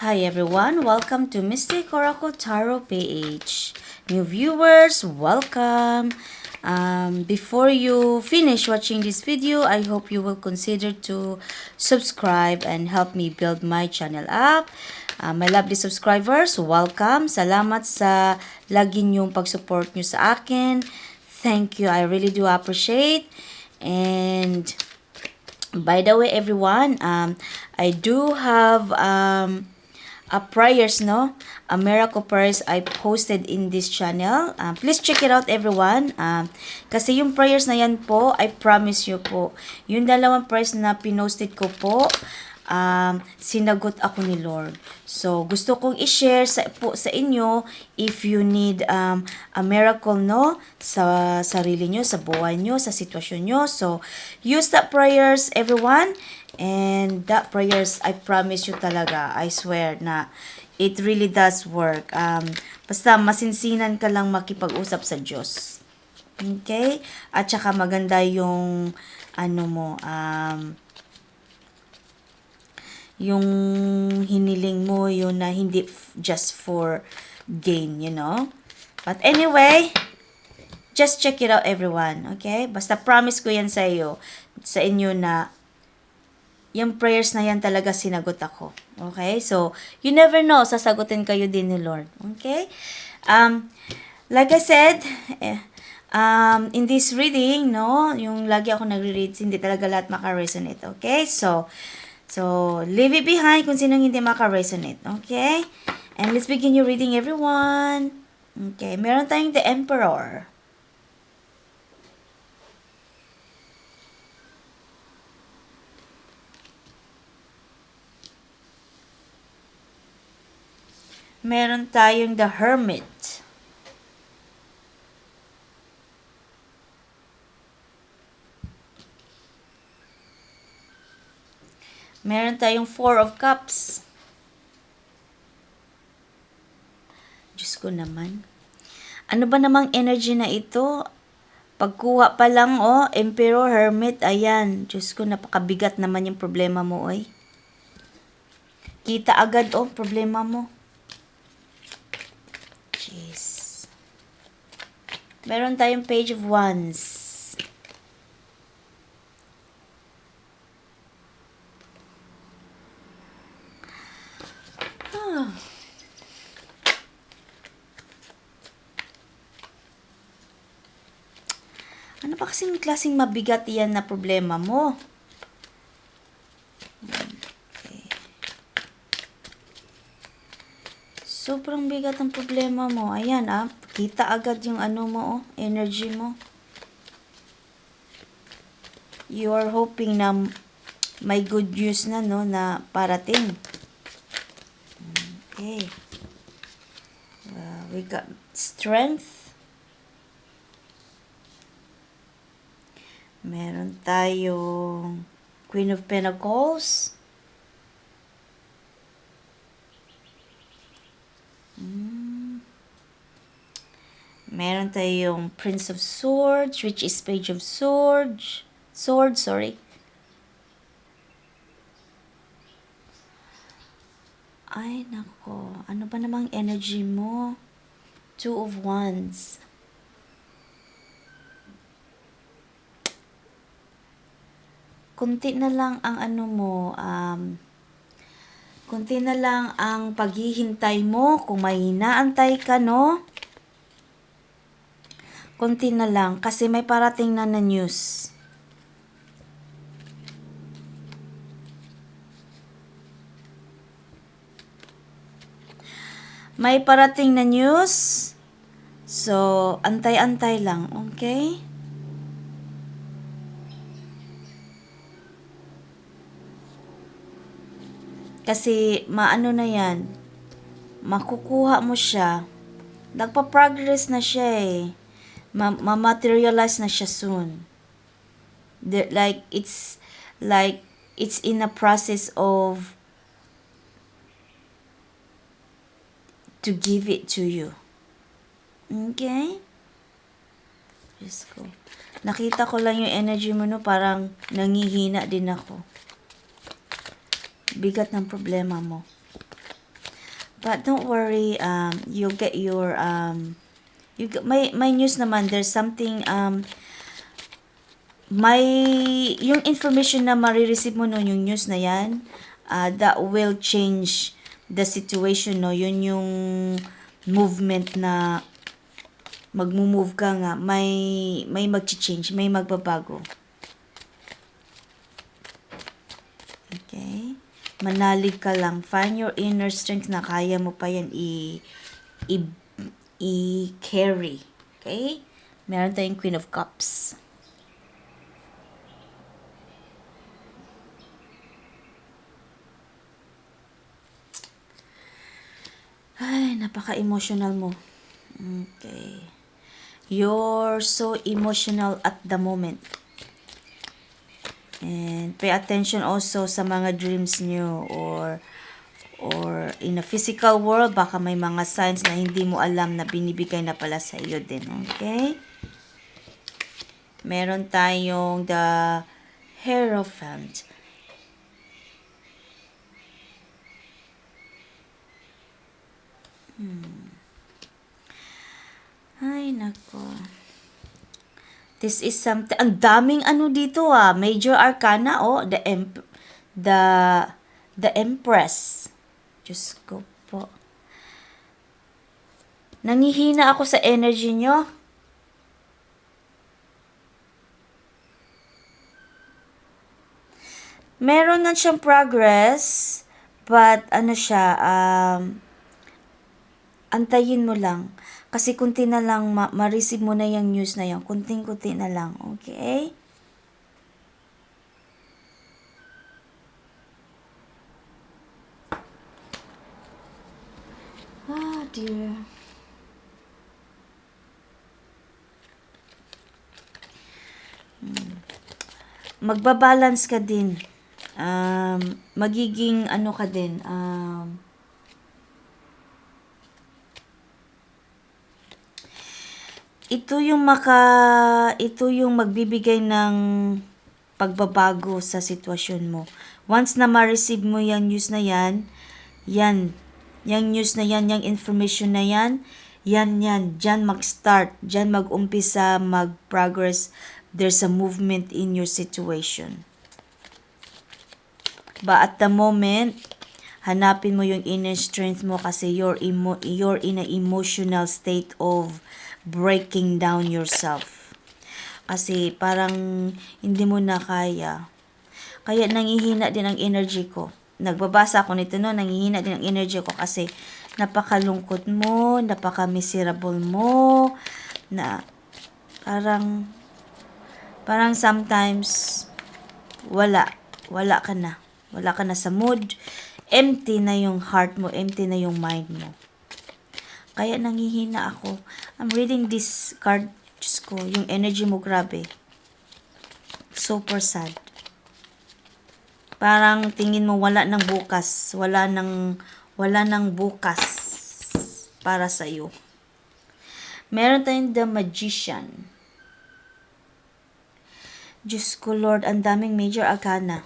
Hi everyone, welcome to Mystic Oracle Tarot PH. New viewers, welcome. Before you finish watching this video, I hope you will consider to subscribe and help me build my channel up. My lovely subscribers, welcome. Salamat sa lagi niyong pag-support niyo sa akin. Thank you, I really do appreciate. And by the way everyone, I do have prayers, no? A miracle prayers I posted in this channel. Please check it out, everyone. Kasi yung prayers na yan po, I promise you po, yung dalawang prayers na pinosted ko po, sinagot ako ni Lord. So, gusto kong i-share po sa inyo if you need a miracle, no? Sa sarili nyo, sa buhay nyo, sa sitwasyon nyo. So, use that prayers, everyone. And that prayers, I promise you talaga, I swear na it really does work. Basta masinsinan ka lang makipag-usap sa Diyos. Okay? At saka maganda yung yung hiniling mo, yun na hindi just for gain, you know? But anyway, just check it out, everyone. Okay? Basta promise ko yan sa inyo na yung prayers na yan talaga sinagot ako. Okay? So, you never know, sasagutin kayo din ni Lord. Okay? Like I said, in this reading, no, yung lagi ako nagre-read, hindi talaga lahat maka-resonate. Okay? So, leave it behind kung sinong hindi maka-resonate. Okay? And let's begin your reading, everyone. Okay? Meron tayong the Emperor. Meron tayong the Hermit. Meron tayong Four of Cups. Diyos ko naman. Ano ba namang energy na ito? Pagkuha pa lang, Emperor, Hermit, ayan. Diyos ko, napakabigat naman yung problema mo, oy. Kita agad, problema mo. Jeez. Meron tayong Page of Wands. Ano ba kasing klaseng mabigat yan na problema mo? Okay. Sobrang bigat ang problema mo. Ayan, kita agad yung energy mo. You are hoping na may good news na, no, na parating. Okay. We got Strength. Meron tayong Queen of Pentacles. Meron tayong Prince of Swords, which is Page of Swords. Sorry. Ay, nako. Ano ba namang energy mo? Two of Wands. Kunti na lang ang kunti na lang ang paghihintay mo kung may inaantay ka, no? Kunti na lang kasi may parating na news. May parating na news. So, antay-antay lang, okay? Kasi maano na yan, makukuha mo siya. Nagpa-progress na siya eh. Ma-materialize na siya soon. It's in a process of to give it to you. Okay? Diyos ko. Nakita ko lang yung energy mo, no? Parang nangihina din ako. Bigat ng problema mo. But don't worry, you'll get your, may news naman, there's something, may, yung information na marireceive mo nun, yung news na yan, that will change the situation, no? Yun yung movement na magmo-move ka nga, may mag-change, may magbabago. Okay? Manalig ka lang. Find your inner strength na kaya mo pa yan i-carry. Okay? Meron tayong Queen of Cups. Ay, napaka-emotional mo. Okay. You're so emotional at the moment. And pay attention also sa mga dreams nyo or in a physical world, baka may mga signs na hindi mo alam na binibigay na pala sa iyo din. Okay? Meron tayong the Hierophant. Ay, nako. This is something, ang daming ano dito Major Arcana, the Empress. Diyos ko po. Nangihina ako sa energy nyo. Meron na siyang progress, but ano siya, antayin mo lang. Kasi kunti na lang, ma-receive mo na yung news na yan. Kunting-kunti na lang, okay? Ah, dear. Magbabalance ka din. Magiging ano ka din, ito yung magbibigay ng pagbabago sa sitwasyon mo. Once na ma-receive mo yung news na yan, yung news na yan, yung information na yan, dyan mag-start, dyan mag-umpisa, mag-progress, there's a movement in your situation. But at the moment, hanapin mo yung inner strength mo kasi you're in an emotional state of breaking down yourself. Kasi parang hindi mo na kaya. Kaya nangihina din ang energy ko. Nagbabasa ako nito nangihina din ang energy ko kasi napakalungkot mo, napaka-miserable mo, na parang sometimes wala ka na. Wala ka na sa mood. Empty na yung heart mo, empty na yung mind mo. Kaya nangihina ako. I'm reading this card. Diyos ko, yung energy mo grabe. Super sad. Parang tingin mo wala nang bukas. Wala nang bukas para sa iyo. Meron tayong The Magician. Diyos ko Lord, ang daming Major Arcana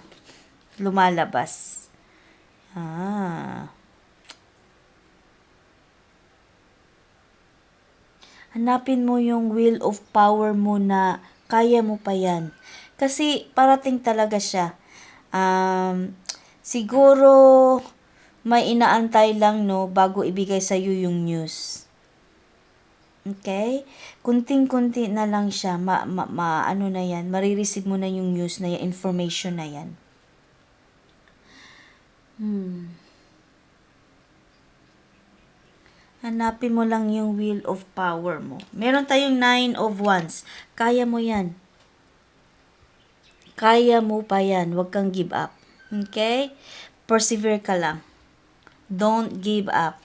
lumalabas. Hanapin mo yung will of power mo na kaya mo pa yan. Kasi parating talaga siya. Siguro may inaantay lang bago ibigay sa iyo yung news. Okay? Kunting-kunti na lang siya. Ano na yan, marireceive mo na yung news na yan, information na yan. Hanapin mo lang yung will of power mo. Meron tayong 9 of Wands. Kaya mo yan. Kaya mo pa yan. Huwag kang give up. Okay? Persevere ka lang. Don't give up.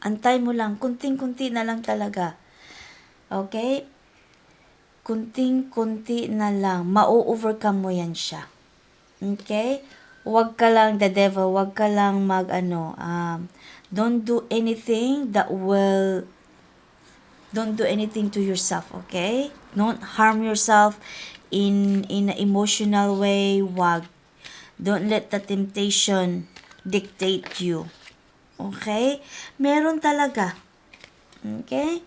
Antay mo lang. Kunting-kunti na lang talaga. Okay? Kunting-kunti na lang. Ma-overcome mo yan siya. Okay? Huwag ka lang, the devil, huwag ka lang don't do anything to yourself, okay? Don't harm yourself in an emotional way. Don't let the temptation dictate you. Okay? Meron talaga. Okay?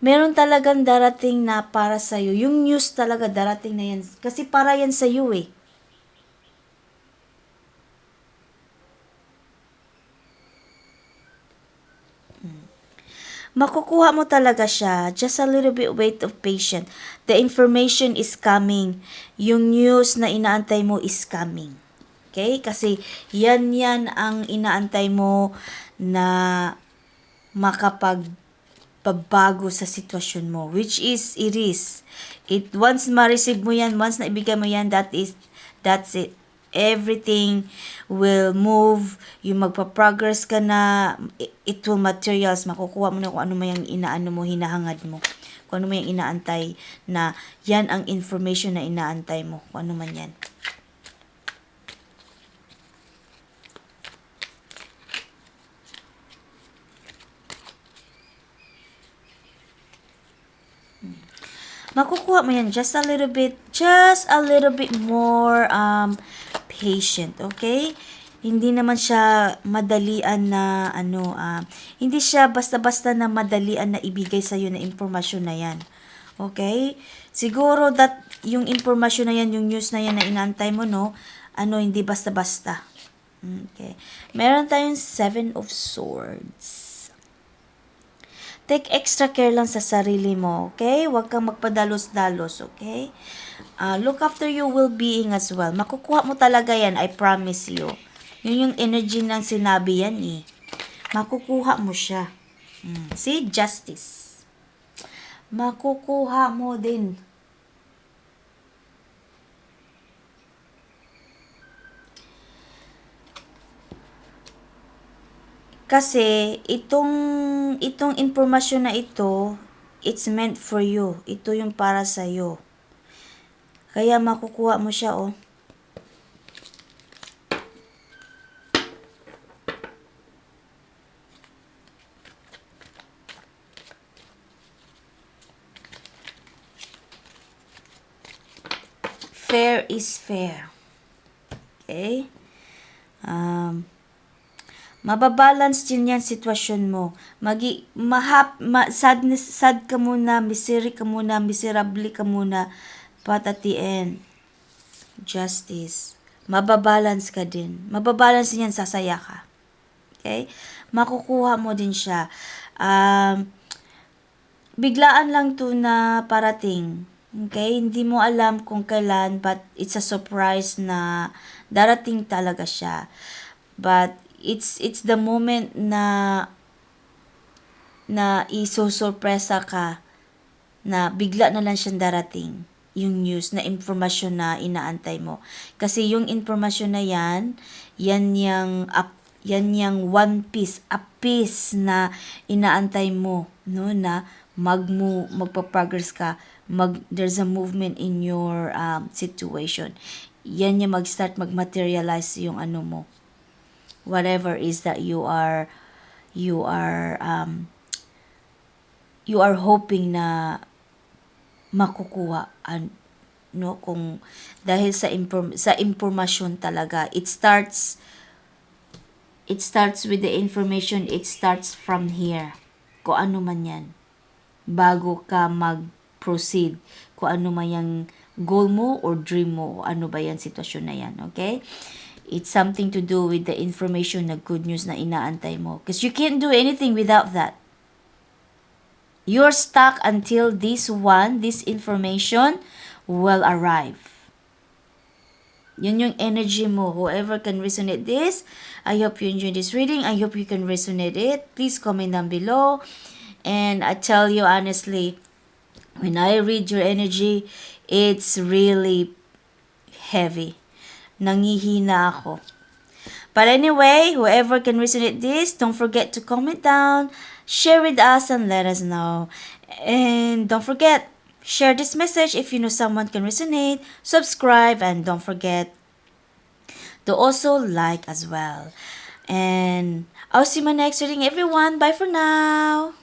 Meron talagang darating na para sa'yo. Yung news talaga darating na yan. Kasi para yan sa'yo eh. Makukuha mo talaga siya. Just a little bit wait of patience. The information is coming. Yung news na inaantay mo is coming. Okay? Kasi yan ang inaantay mo na makapagpabago sa sitwasyon mo. Which is, it is. Once ma-receive mo yan, once na ibigay mo yan, that's it. Everything will move, yung magpa-progress ka na, it will materials, makukuha mo na kung ano mo yung inaano mo, hinahangad mo. Kung ano mo yung inaantay na yan ang information na inaantay mo. Kung ano man yan. Makukuha mo yan just a little bit more patient, okay? Hindi naman siya madalian na hindi siya basta-basta na madalian na ibigay sa iyo na impormasyon na yan. Okay? Siguro that yung impormasyon na yan, yung news na yan na inaantay mo, no? Hindi basta-basta. Okay. Meron tayong 7 of Swords. Take extra care lang sa sarili mo, okay? Huwag kang magpadalos-dalos, okay? Look after your well-being as well. Makukuha mo talaga yan, I promise you. Yun yung energy ng sinabi yan eh. Makukuha mo siya. See? Justice. Makukuha mo din. Kasi itong impormasyon na ito, it's meant for you. Ito yung para sa iyo. Kaya makukuha mo siya, oh. Fair is fair. Okay? Mababalance din yan sitwasyon mo. Sad ka muna, miserable ka muna, but at the end, justice. Mababalance ka din. Mababalance din yan, sasaya ka. Okay? Makukuha mo din siya. Biglaan lang to na parating. Okay? Hindi mo alam kung kailan, but it's a surprise na darating talaga siya. But it's the moment na isosurpresa ka na bigla na lang siyang darating yung news na informasyon na inaantay mo. Kasi yung informasyon na yan yung one piece, a piece na inaantay mo, no, na magpa-progress ka, there's a movement in your situation. Yan yung mag-start mag-materialize yung ano mo. Whatever is that you are hoping na makukuha, no, kung dahil sa impormasyon talaga, it starts with the information, it starts from here, kung ano man yan, bago ka mag-proceed, kung ano man yung goal mo or dream mo, ano ba yan sitwasyon na yan, okay? It's something to do with the information na good news na inaantay mo. Because you can't do anything without that. You're stuck until this information will arrive. Yun yung energy mo. Whoever can resonate this, I hope you enjoy this reading. I hope you can resonate it. Please comment down below. And I tell you honestly, when I read your energy, it's really heavy. Nangihina ako. But anyway, whoever can resonate this, don't forget to comment down, share with us, and let us know. And don't forget, share this message if you know someone can resonate, subscribe, and don't forget to also like as well. And I'll see you in my next reading, everyone. Bye for now.